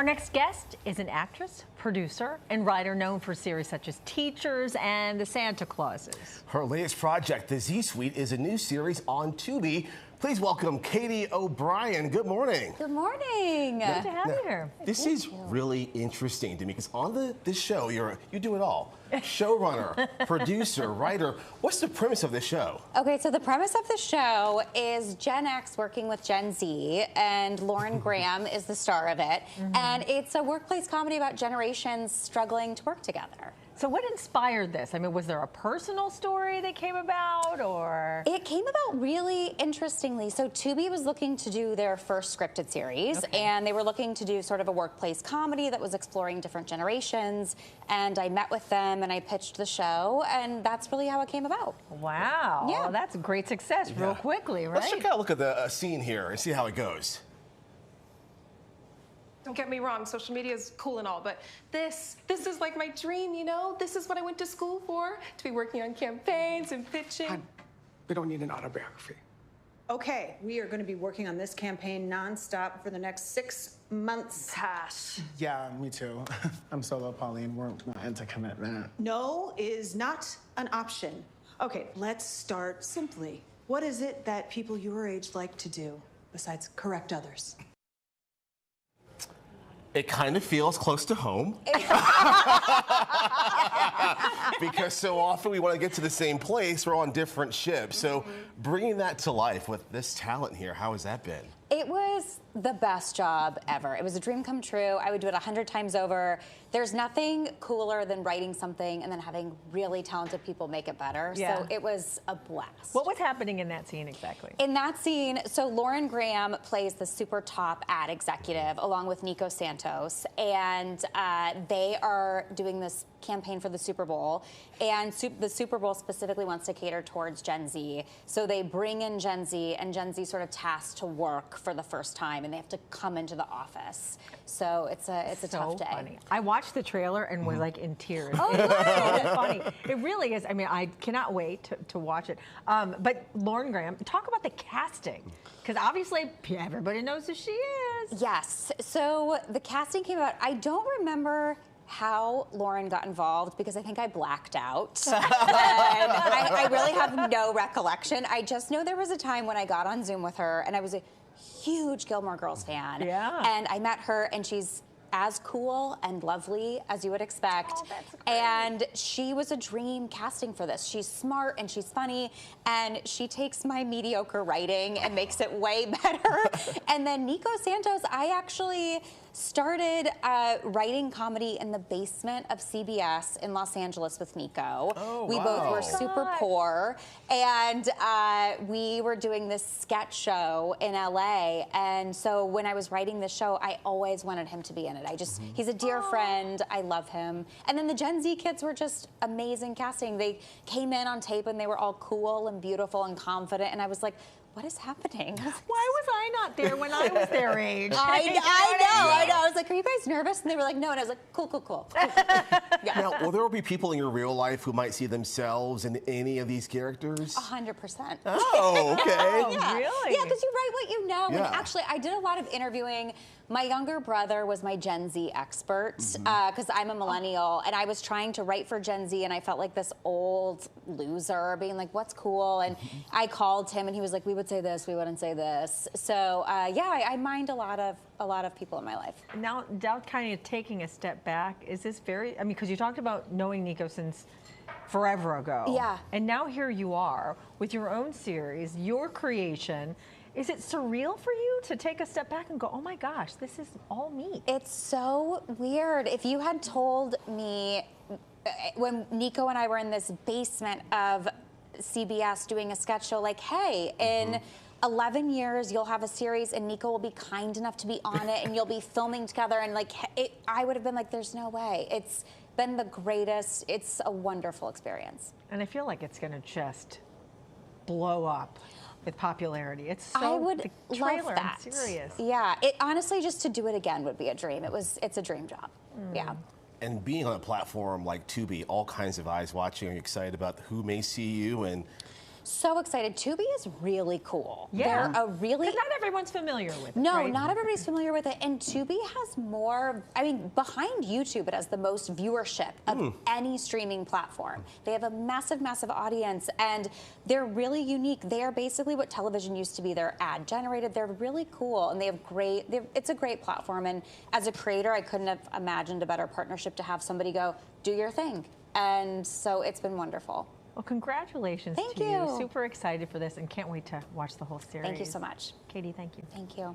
Our next guest is an actress, producer, and writer known for series such as Teachers and The Santa Clauses. Her latest project, The Z-Suite, is a new series on Tubi. Please welcome Katie O'Brien. Good morning. Good morning. Good to have you here. This is really interesting to me because on this show, you do it all. Showrunner, producer, writer. What's the premise of this show? Okay, so the premise of the show is Gen X working with Gen Z, and Lauren Graham is the star of it. And it's a workplace comedy about generations struggling to work together. So what inspired this? I mean, was there a personal story that came about, or? It came about really interestingly. So Tubi was looking to do their first scripted series, and they were looking to do sort of a workplace comedy that was exploring different generations. And I met with them and I pitched the show, and that's really how it came about. Wow. Yeah. Well, that's a great success real quickly, right? Let's check out a look at the scene here and see how it goes. Don't get me wrong, social media is cool and all, but this is like my dream, you know? This is what I went to school for, to be working on campaigns and pitching. We don't need an autobiography. Okay, we are going to be working on this campaign nonstop for the next 6 months. Pass. Yeah, me too. I'm solo poly and we're not into commitment. No is not an option. Okay, let's start simply. What is it that people your age like to do besides correct others? It kind of feels close to home. Because so often we want to get to the same place, we're on different ships. So bringing that to life with this talent here, how has that been? It was the best job ever. It was a dream come true. I would do it 100 times over. There's nothing cooler than writing something and then having really talented people make it better. Yeah. So it was a blast. What was happening in that scene exactly? In that scene, so Lauren Graham plays the super top ad executive along with Nico Santos, and they are doing this campaign for the Super Bowl, and the Super Bowl specifically wants to cater towards Gen Z. So they bring in Gen Z, and Gen Z sort of tasked to work for the first time, and they have to come into the office. So it's a tough day. Funny. I watched the trailer and was like in tears. Oh, It's good. so funny. It really is. I mean, I cannot wait to watch it. But Lauren Graham, talk about the casting, because obviously everybody knows who she is. Yes. So the casting came out. I don't remember how Lauren got involved because I think I blacked out. I really have no recollection. I just know there was a time when I got on Zoom with her and I was a huge Gilmore Girls fan. Yeah. And I met her and she's as cool and lovely as you would expect. Oh, that's great. And she was a dream casting for this. She's smart and she's funny, and she takes my mediocre writing and makes it way better. And then Nico Santos, I actually started writing comedy in the basement of CBS in Los Angeles with Nico. Oh, we wow. both were super poor, and we were doing this sketch show in LA. And so when I was writing this show, I always wanted him to be in it. He's a dear friend. I love him. And then the Gen Z kids were just amazing casting. They came in on tape and they were all cool and beautiful and confident. And I was like, what is happening? Why was I not there when I was their age? I know. I was like, are you guys nervous? And they were like, no. And I was like, cool. Yeah. Now, will there be people in your real life who might see themselves in any of these characters? 100%. Oh, okay. Yeah. Really? Yeah, because you write what you know. Yeah. And actually, I did a lot of interviewing. My younger brother was my Gen Z expert because I'm a millennial, and I was trying to write for Gen Z, and I felt like this old loser being like, what's cool? And I called him, and he was like, we would say this, we wouldn't say this. So yeah, I mind a lot of people in my life. Now, kind of taking a step back, is this very, I mean, because you talked about knowing Nico since forever ago. Yeah. And now here you are with your own series, your creation. Is it surreal for you to take a step back and go, oh my gosh, this is all me? It's so weird. If you had told me when Nico and I were in this basement of CBS doing a sketch show, like, hey, in 11 years, you'll have a series and Nico will be kind enough to be on it and you'll be filming together, and like, I would have been like, there's no way. It's been the greatest. It's a wonderful experience. And I feel like it's going to just blow up with popularity. It's so, I would the trailer, love that. I'm serious. Yeah, honestly, just to do it again would be a dream. It's a dream job. Yeah. And being on a platform like Tubi, all kinds of eyes watching, are you excited about who may see you and So excited. Tubi is really cool. Yeah. They're a really... Because not everyone's familiar with it, No, right? not everybody's familiar with it. And Tubi has more, I mean, behind YouTube, it has the most viewership of any streaming platform. They have a massive, massive audience, and they're really unique. They are basically what television used to be. They're ad generated. They're really cool, and they have great, it's a great platform. And as a creator, I couldn't have imagined a better partnership to have somebody go, do your thing. And so it's been wonderful. Well, congratulations Thank to you. you. Super excited for this and can't wait to watch the whole series. Thank you so much. Katie, thank you. Thank you.